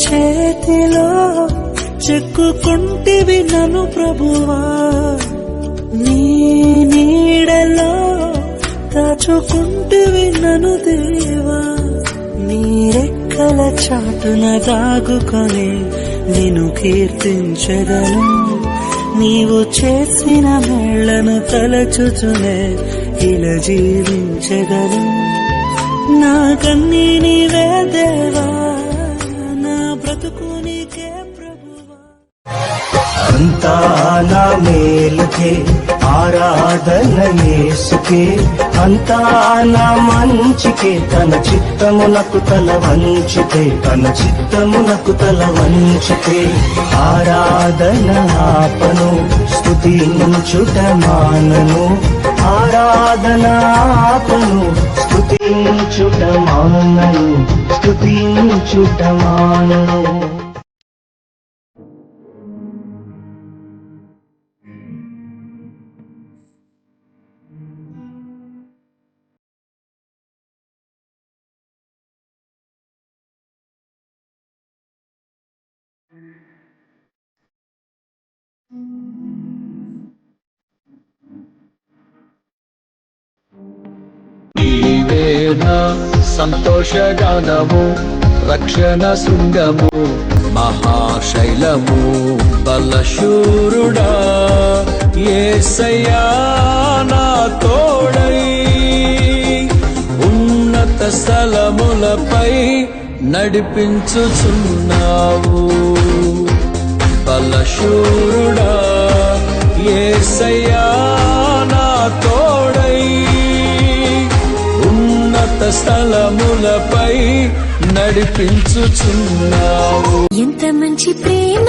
చేతిలో చెక్కుకుంటివి నన్ను ప్రభువా, నీ నీడలో దాచుకుంటివి నన్ను దేవా. నీ రెక్కల చాటున దాగుకొని నిన్ను కీర్తించెదను, నీవు చేసిన మేళ్లను తలచుచునే ఇలా జీవించెదను. నా కన్నీ నీవే దేవా, నా బ్రతుకు నీకే ప్రభువా. అంతా నా మేలుకే ఆరాధన యేసుకే, అంతా నా మంచికే, తన చిత్తమునకు తల వంచితే, తన చిత్తమునకు తల వంచితే. ఆరాధన ఆపను, స్తుతించుట మానను, ఆరాధన ఆపను, స్తుతించుట మానను, స్తుతించుట మానను. నీవేనా సంతోషగానము, రక్షణ శృంగము, మహాశైలము, బలశూరుడా యేసయ్యా నా తోడై. ఉన్నత స్థలములపై నడిపించుచున్నావు, బలశూరుడా యేసయ్యా నా తోడై. ఉన్నత స్థలములపై నడిపించుచున్నావు. ఎంత మంచి ప్రేమ